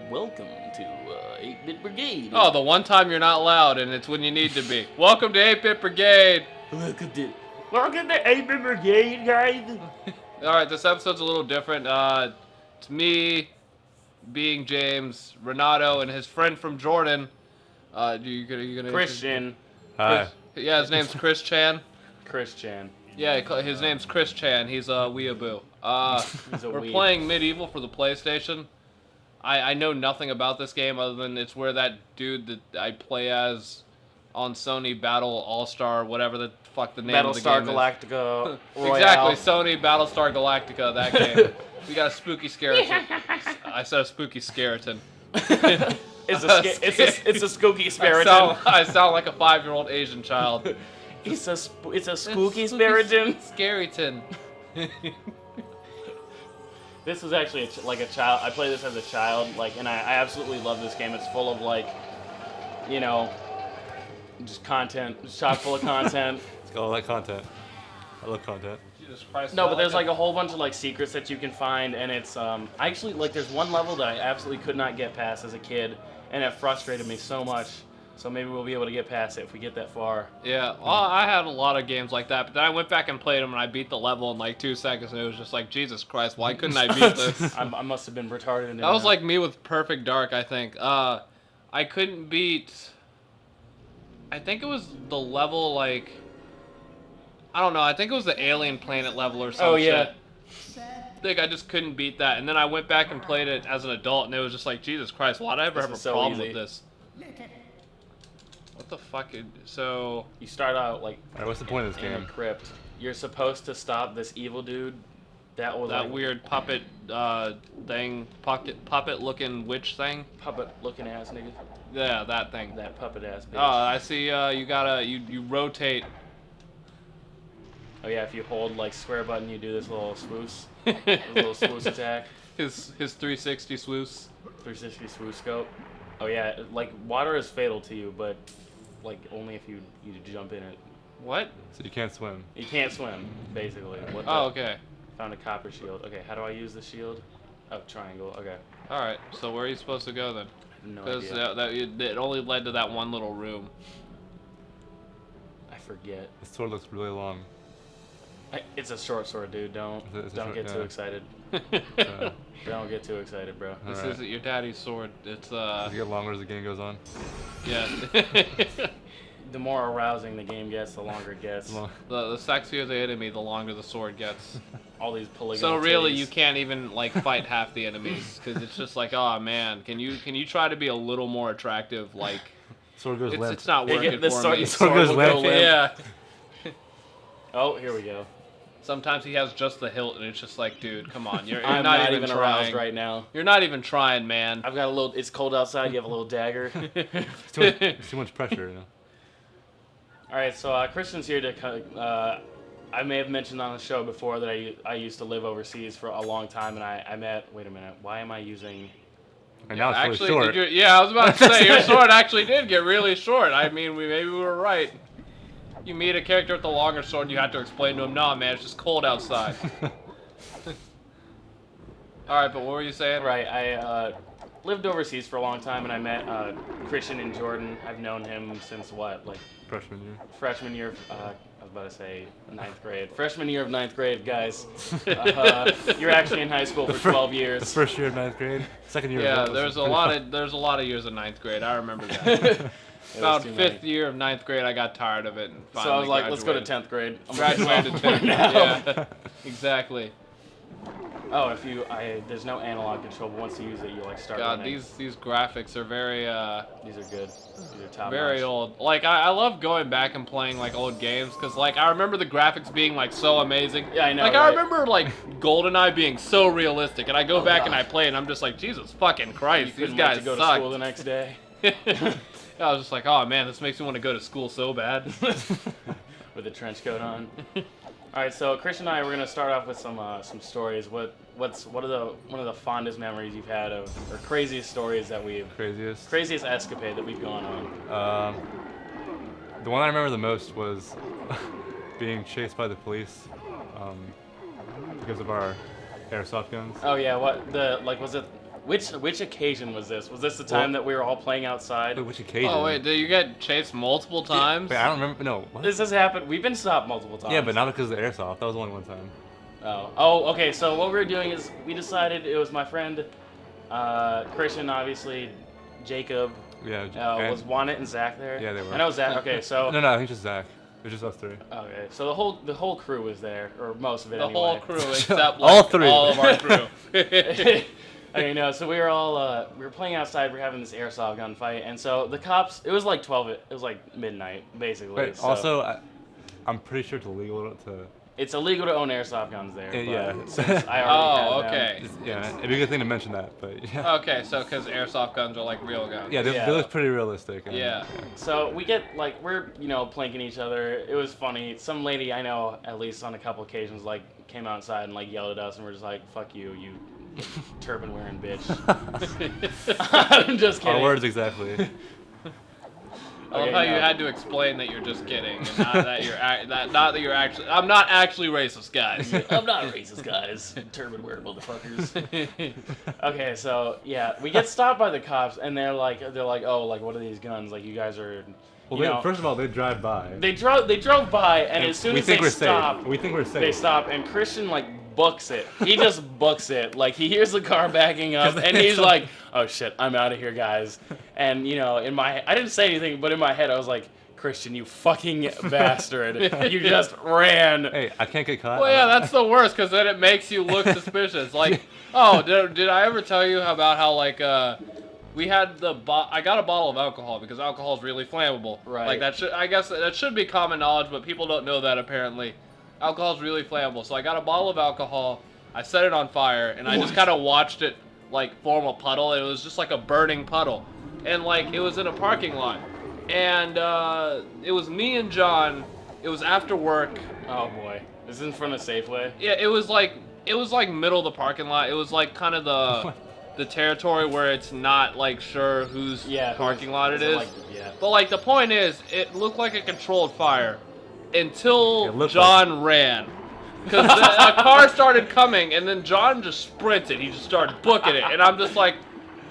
Welcome to 8-Bit Brigade. Oh, the one time you're not loud, and it's when you need to be. Welcome to 8-Bit Brigade. Welcome to 8-Bit Brigade, guys. All right, this episode's a little different. It's me, being James, Renato, and his friend from Jordan. You gonna Christian. Hi. Yeah, his name's Chris Chan. Chris Chan. Yeah, his name's Chris Chan. He's a weeaboo. We're weeb. playing MediEvil for the PlayStation. I know nothing about this game other than it's where that dude that I play as on Sony Battle All-Star, whatever the fuck the name of the game Battlestar Galactica. is. Exactly, Sony Battlestar Galactica, that game. We got a spooky skeleton. I said a spooky skeleton. It's a spooky skeleton. I sound like a 5-year-old Asian child. It's a spooky skeleton. Skeleton. This was actually like a child. I played this as a child, and I absolutely love this game. It's full of just content. It's chock full of content. It's got all that content. I love content. Jesus Christ. No, but there's a whole bunch of secrets that you can find, and it's actually there's one level that I absolutely could not get past as a kid, and it frustrated me so much. So maybe we'll be able to get past it if we get that far. Yeah, well, I had a lot of games like that, but then I went back and played them, and I beat the level in 2 seconds, and it was just like, Jesus Christ, why couldn't I beat this? I must have been retarded. That was like me with Perfect Dark, I think. I couldn't beat... I think it was the level, I don't know, I think it was the alien planet level or some shit. I think I just couldn't beat that, and then I went back and played it as an adult, and it was just like, Jesus Christ, why did I ever have a problem with this? What the fuck? So you start out Alright, what's the point of this in game? a crypt. You're supposed to stop this evil dude. That was that weird puppet thing, puppet looking witch thing. Puppet looking ass nigga. Yeah, that thing. That puppet ass bitch. Oh, I see. You rotate. Oh yeah, if you hold square button, you do this little swoosh. This little swoosh attack. His 360 swoosh. 360 swoosh scope. Oh yeah, water is fatal to you, but only if you jump in it. What? So you can't swim. You can't swim, basically. Okay. Found a copper shield. Okay, how do I use the shield? Oh, triangle. Okay. All right. So where are you supposed to go then? No Because idea. it only led to that one little room. I forget. This sword looks really long. It's a short sword, dude. Don't get too excited. Don't get too excited, bro. This Alright. isn't your daddy's sword. It's Does it get longer as the game goes on? Yeah. The more arousing the game gets, the longer it gets. the sexier the enemy, the longer the sword gets. All these polygon. So really, titties. you can't even fight half the enemies because it's just oh man, can you try to be a little more attractive? Sword goes limp. It's not working the for me. sword goes will limp. go limp. Yeah. Oh, here we go. Sometimes he has just the hilt, and it's just dude, come on, you're I'm not even aroused trying right now. You're not even trying, man. I've got a little. It's cold outside. You have a little dagger. It's too much pressure, All right, so Christian's here to. I may have mentioned on the show before that I used to live overseas for a long time, and I met. Wait a minute. Why am I using? And now it's Actually, really short. I was about to say your sword actually did get really short. I mean, maybe we were right. You meet a character with the longer sword, and you have to explain to him, "No, man, it's just cold outside." All right, but what were you saying? Right, I lived overseas for a long time, and I met Christian in Jordan. I've known him since what, Freshman year. freshman year. I was about to say 9th grade. Freshman year of 9th grade, guys. You're actually in high school for 12 years. The first year of 9th grade. Second year. Yeah, was there's a lot of years of 9th grade. I remember that. About 5th year of 9th grade, I got tired of it and finally So I was like, graduated. let's go to 10th grade. I'm Graduated to 10th. Yeah, exactly. Oh, there's no analog control, but once you use it, you start God, running. these graphics are very These are good. These are top very notch. old. I love going back and playing old games because I remember the graphics being so amazing. Yeah, I know. I right? remember GoldenEye being so realistic, and I go back and I play, and I'm just like, Jesus fucking Christ, You these couldn't wait guys to go suck. to school the next day. I was just like, oh man, this makes me want to go to school so bad. With a trench coat on. All right, so Chris and I we're gonna start off with some stories. What are one of the fondest memories you've had of, or craziest stories that craziest escapade that we've gone on? The one I remember the most was being chased by the police because of our airsoft guns. Oh yeah, was it Which occasion was this? Was this the time that we were all playing outside? Wait, which occasion? Oh wait, did you get chased multiple times? Wait, I don't remember. No. What? This has happened. We've been stopped multiple times. Yeah, but not because of the airsoft. That was only one time. Oh, okay. So what we were doing is we decided it was my friend, Christian, obviously, Jacob. Yeah. Was Juanit and Zach there? Yeah, they were. I know Zach. Okay, so. No, I think just Zach. It was just us three. Okay, so the whole crew was there, or most of it. The anyway. whole crew, except all like, three. all of our crew. Okay, no. So we were all we were playing outside. We were having this airsoft gun fight, and so the cops. It was like 12. It was like midnight, basically. Wait, so. also, I'm pretty sure it's illegal to. It's illegal to own airsoft guns there. Yeah. Since I already had them. Okay. Yeah, it'd be a good thing to mention that, but yeah. Okay, so because airsoft guns are like real guns. Yeah, they look pretty realistic. And, Yeah. So we get like we're planking each other. It was funny. Some lady I know, at least on a couple occasions, like came outside and like yelled at us, and we're just like, "Fuck you, you turban wearing bitch." I'm just kidding. Our words exactly. I love how you had to explain that you're just kidding, and not that you're actually. I'm not actually racist, guys. I'm not racist, guys. Turban wearing motherfuckers. Okay, so yeah, we get stopped by the cops, and they're like, oh, like what are these guns? Like you guys are. Well, first of all, they drive by. They drove by, and as soon as they stop, we think we're safe. They stop, and Christian like books it. He just books it. Like he hears the car backing up, and he's like, "Oh shit, I'm out of here, guys." And I didn't say anything, but in my head I was like, "Christian, you fucking bastard! You just ran." Hey, I can't get caught. Well, yeah, that's the worst, because then it makes you look suspicious. Like, oh, did I ever tell you about how like we had I got a bottle of alcohol because alcohol is really flammable. Right. Like I guess that should be common knowledge, but people don't know that apparently. Alcohol is really flammable. So I got a bottle of alcohol, I set it on fire, and I just kind of watched it like form a puddle. And it was just like a burning puddle, and like it was in a parking lot, and it was me and John. It was after work. Oh boy, this is in front of Safeway. Yeah, it was like middle of the parking lot. It was like kind of the territory where it's not like sure whose parking lot it is. Like, yeah. But like the point is, it looked like a controlled fire until John ran. Because a car started coming, and then John just sprinted. He just started booking it, and I'm just like,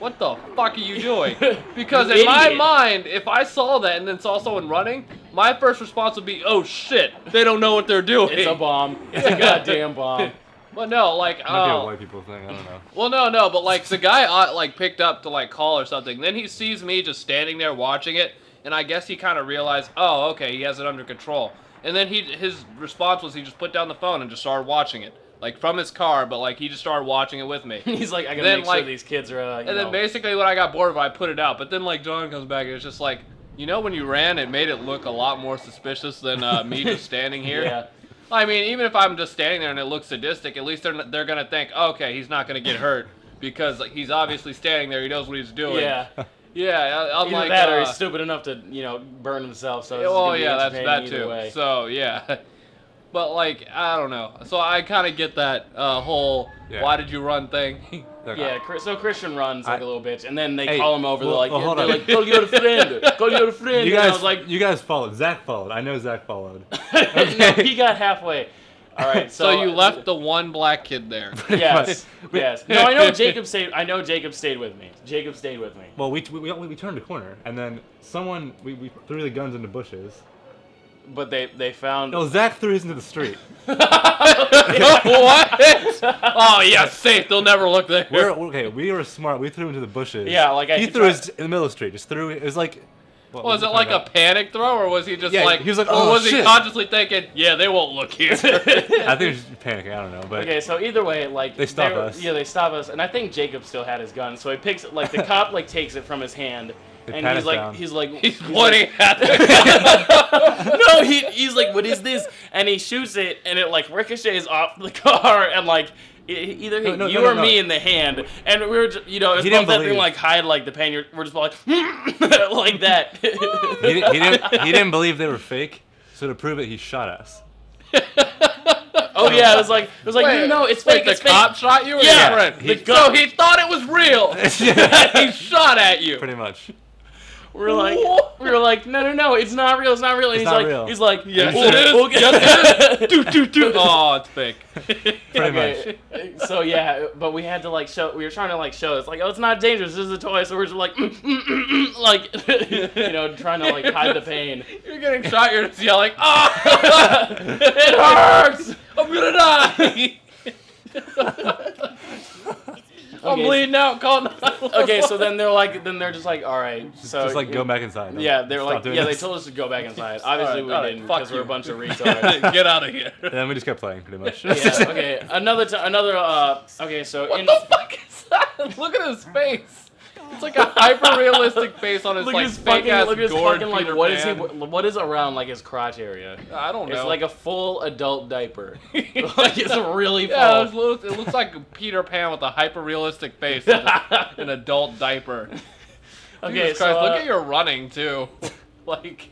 what the fuck are you doing? Because in my mind, if I saw that and then saw someone running, my first response would be, oh shit, they don't know what they're doing. It's a bomb. It's a goddamn bomb. But no, like, might be a white people thing. I don't know. Well, no, but like the guy like picked up to like call or something. Then he sees me just standing there watching it, and I guess he kind of realized, oh, okay, he has it under control. And then his response was he just put down the phone and just started watching it, like from his car, but like he just started watching it with me. He's like, I gotta make sure these kids are. Then basically when I got bored of it, I put it out. But then like John comes back and it's just like, when you ran, it made it look a lot more suspicious than me just standing here. Yeah. I mean, even if I'm just standing there and it looks sadistic, at least they're gonna think, okay, he's not gonna get hurt because like, he's obviously standing there. He knows what he's doing. Yeah. Yeah. I'm Either like that or he's stupid enough to burn himself. So. That's that too. Way. So yeah. But like I don't know. So I kind of get that whole why did you run thing. Yeah, so Christian runs like a little bitch, and then they call him over. They're like, call your friend. Call your friend. You guys, and I was like, you guys followed. Zach followed. I know Zach followed. No, he got halfway. All right, so you left the one black kid there. Yes, yes. No, I know Jacob stayed. Jacob stayed with me. Jacob stayed with me. Well, we turned a corner, and then we threw the guns into bushes. But they found. No, Zach threw his into the street. What? Oh yeah, safe. They'll never look there. We were smart. We threw into the bushes. Yeah, like he threw his in the middle of the street. Just threw it. It was like. Was it like a panic throw, or was he just like? He was like, or was he consciously thinking, "Yeah, they won't look here"? I think he was just panicking. I don't know, but. Okay, so either way, like they stop us. Yeah, they stop us, and I think Jacob still had his gun, so he picks it. Like the cop takes it from his hand. And he's pointing at it. No, he's like, what is this? And he shoots it, and it like ricochets off the car, and like either hit you or me in the hand. And we were, just, it's both that thing like hide like the pain. We're just like like that. he didn't believe they were fake, so to prove it, he shot us. Oh yeah, it was like wait, no, it's fake. The cop shot you, or your friend? So he thought it was real. He shot at you. Pretty much. we were like, no, it's not real, it's not real. And he's like, yes, it is. Yes, it is. Do. Oh, it's fake. Pretty much. So yeah, but we had to like show. We were trying to like show. It's like, oh, it's not dangerous. This is a toy. So we're just like, like, trying to like hide the pain. You're getting shot. You're just yelling, ah, it hurts. I'm gonna die. I'm bleeding out. Call 911. Okay, so then they're just like, all right, so just like go back inside. Yeah, they were like, yeah, they told us to go back inside. Obviously, we didn't because we're a bunch of retards. Get out of here. And then we just kept playing, pretty much. Yeah. Okay. Okay. So what the fuck is that? Look at his face. It's like a hyper-realistic face on his like fake-ass gourd like Peter what Pan. what is around like his crotch area? I don't know. It's like a full adult diaper. Like it's really full. Yeah, it looks like Peter Pan with a hyper-realistic face and an adult diaper. Okay, Jesus so Christ, look at your running too. Like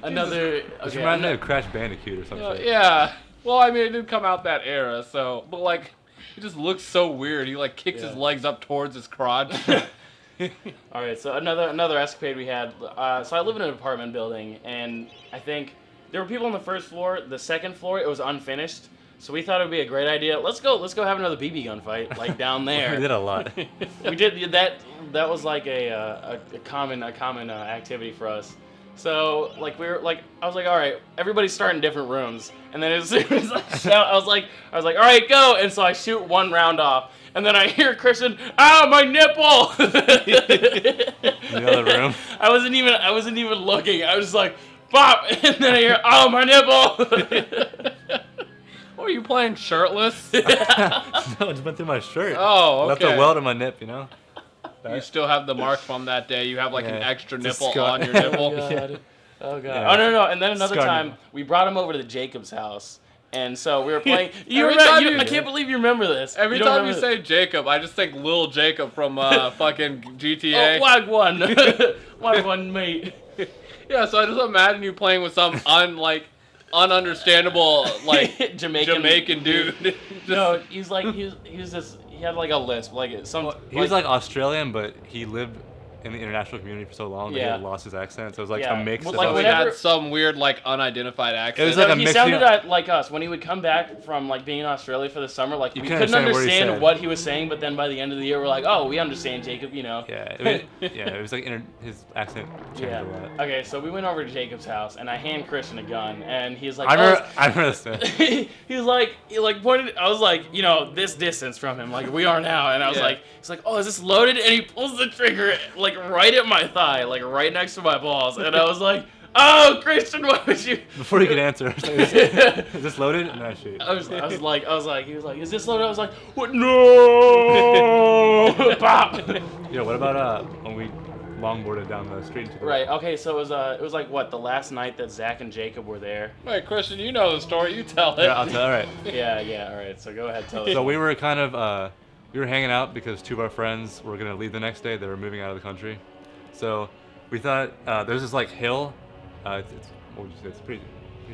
another. This reminds me of Crash Bandicoot or something. Yeah. Well, I mean, it didn't come out that era, so but like, he just looks so weird. He like kicks his legs up towards his crotch. All right, so another escapade we had. So I live in an apartment building, and I think there were people on the first floor. The second floor, it was unfinished, so we thought it would be a great idea. Let's go have another BB gun fight, like down there. We did a lot. We did that. That was like a common activity for us. So like I was like, all right, everybody's starting different rooms, and then as soon as I shout, I was like, all right, go, and so I shoot one round off. And then I hear Christian, ow, my nipple! In the other room. I wasn't even looking. I was just like, bop! And then I hear, oh, my nipple! What, are you playing shirtless? No, it just went through my shirt. Oh, okay. Left a welt in my nip, you know? You still have the mark from that day. You have like an extra It's a nipple scar. on your nipple. Oh, God. Oh, God. Yeah. Oh, no. And then another Scar time, nipple. we brought him over to the Jacob's house. And so we were playing. I can't believe you remember this. Every time you say Jacob, I just think Lil Jacob from fucking GTA. Oh, Wagwan. Wagwan, mate. Yeah, so I just imagine you playing with some ununderstandable like Jamaican dude. No, he's like he had like a lisp, like some. He was like Australian, but he lived in the international community for so long that he had lost his accent. So it was like a mix of Like he had some weird like unidentified accent. It was like a he mix. Sounded like us when he would come back from like being in Australia for the summer. Like we couldn't understand what he was saying, but then by the end of the year, we're like, oh, we understand Jacob, you know. Yeah, it was like his accent changed a lot. Okay, so we went over to Jacob's house, and I hand Christian a gun, and he's like, I remember this. he pointed. I was like, this distance from him, like we are now, and I was like, he's like, oh, is this loaded? And he pulls the trigger like right at my thigh, like right next to my balls, and I was like, oh, Christian, why would you? Before he could answer, is this loaded? And I shoot. I was like, he was like, is this loaded? I was like, what? No! Pop! Yeah, what about when we longboarded down the street into the Right. Okay. So it was like what, the last night that Zach and Jacob were there. Wait, Christian, you know the story. You tell it. Yeah, I'll tell. All right. Yeah. All right. So go ahead, tell it. So we were kind of we were hanging out because two of our friends were gonna leave the next day. They were moving out of the country, so we thought there's this like hill. What would you say? It's pretty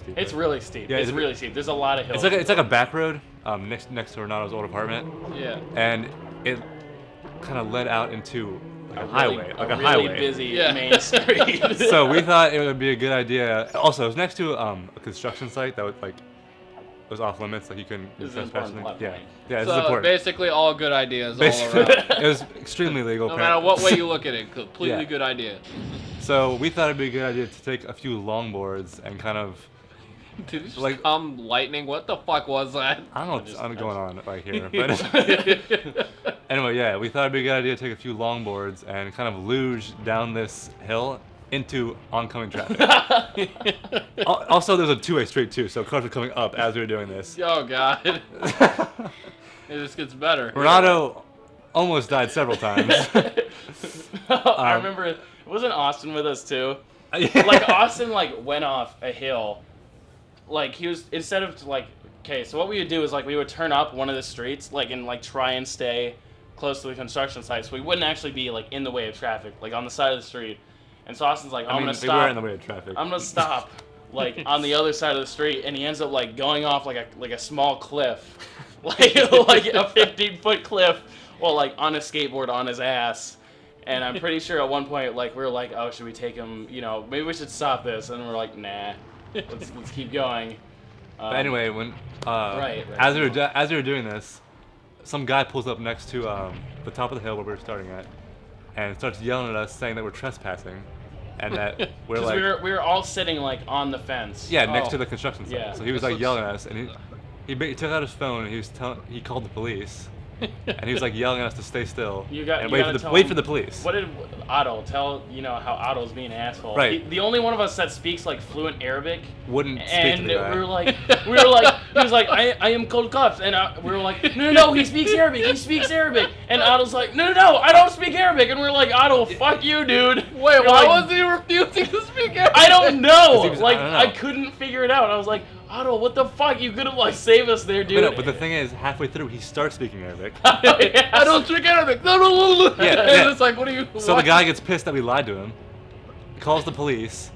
steep. It's right? really steep. Yeah, it's really steep. There's a lot of hills. It's like a back road next to Renato's old apartment. Yeah. And it kind of led out into like a highway, like a really highway. Busy main street. So we thought it would be a good idea. Also, it was next to a construction site that was like was off limits, like you couldn't. This is an important plot point. Yeah, this is So important. basically, all good ideas all around. It was extremely legal. No matter what way you look at it, completely good idea. So we thought it'd be a good idea to take a few longboards and kind of. Did it just come lightning? What the fuck was that? I don't know what's going on right here, but anyway, yeah, we thought it'd be a good idea to take a few longboards and kind of luge down this hill into oncoming traffic. Also, there's a two-way street too, so cars were coming up as we were doing this. Oh god, it just gets better. Renato almost died several times. I remember, wasn't Austin with us too? Like Austin went off a hill. Like he was, instead of okay, so what we would do is we would turn up one of the streets and try and stay close to the construction site, so we wouldn't actually be in the way of traffic, on the side of the street. And so Austin's like, I'm gonna stop. We were in the way of traffic. I'm gonna stop on the other side of the street, and he ends up going off like a small cliff, like a 15-foot cliff, while on a skateboard on his ass. And I'm pretty sure at one point, like, we were like, oh, should we take him, you know, maybe we should stop this. And we're like, nah, let's keep going. But anyway, when right. as we were doing this, some guy pulls up next to the top of the hill where we were starting at, and starts yelling at us, saying that we're trespassing, and that we're like we were all sitting like on the fence. Yeah, next to the construction site. Yeah. So he was like yelling at us, and he took out his phone, and he called the police. And he was like yelling at us to stay still and wait for the police. What did Otto tell? You know how Otto's being an asshole. Right. The only one of us that speaks like fluent Arabic wouldn't speak and to the guy. we were like, he was like, I am called cops, and we were like, no, he speaks Arabic, and Otto's like, no, I don't speak Arabic, and we're like, Otto, fuck you, dude. Wait, why was he refusing to speak Arabic? I don't know. I don't know. I couldn't figure it out. I was like, Otto, what the fuck? You could have like saved us there, dude. But the thing is, halfway through, he starts speaking Arabic. Yes. I don't speak Arabic. No. Yeah. And it's like, what are you? So the guy gets pissed that we lied to him, calls the police.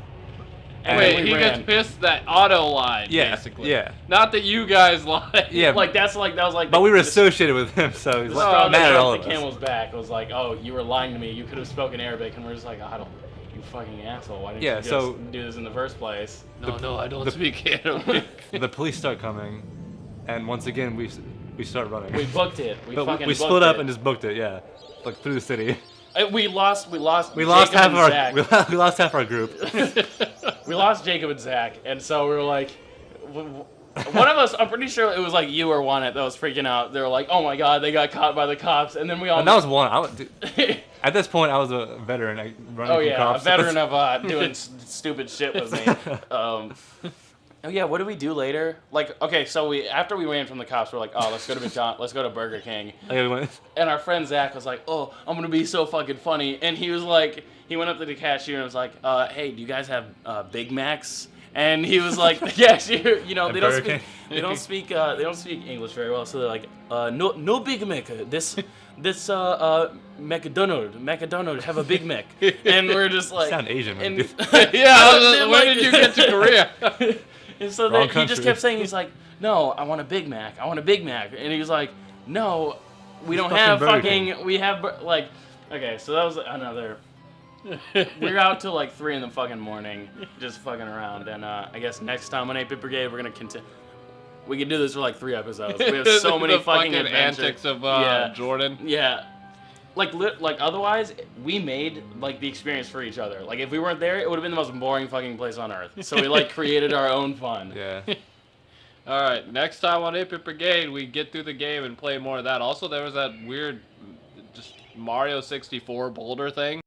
Wait, he gets pissed that Otto lied, basically. Yeah. Not that you guys lied. Yeah. That was like. But we were associated with him, so he's mad at all of the us. camel's back. It was like, oh, you were lying to me. You could have spoken Arabic, and we're just like, Otto, you fucking asshole. Why didn't you just do this in the first place? No, I don't speak Arabic. The police start coming, and once again we start running. We booked it. We split up and just booked it. Yeah, like through the city. We lost half of our group. We lost Jacob and Zach, and so we were like, one of us, I'm pretty sure it was like you or Juanet that was freaking out. They were like, oh my god, they got caught by the cops, and then we all. And that was one. At this point, I was a veteran running from cops. A veteran of doing stupid shit with me. Oh yeah, what did we do later? Like, okay, so after we ran from the cops, we're like, oh, let's go to McDonald's, let's go to Burger King. Okay, we went. And our friend Zach was like, oh, I'm gonna be so fucking funny, and he was like, he went up to the cashier and was like, hey, do you guys have Big Macs? And he was like, the cashier, you know, they don't speak English very well, so they're like, no Big Mac, this McDonald have a Big Mac, and we're just like, you sound Asian. And, yeah, when did you get to Korea? And so he just kept saying, he's like, no, I want a Big Mac. And he was like, no, we don't have fucking, we have, like, okay, so that was another, we were out till like 3 in the fucking morning, just fucking around. And I guess next time on 8-Bit Brigade, we're going to continue. We can do this for like 3 episodes. We have so many fucking antics of Jordan. Yeah. Like otherwise, we made like the experience for each other. Like if we weren't there, it would have been the most boring fucking place on earth. So we like created our own fun. Yeah. All right, next time on 8-Bit Brigade, we get through the game and play more of that. Also, there was that weird, just Mario 64 boulder thing.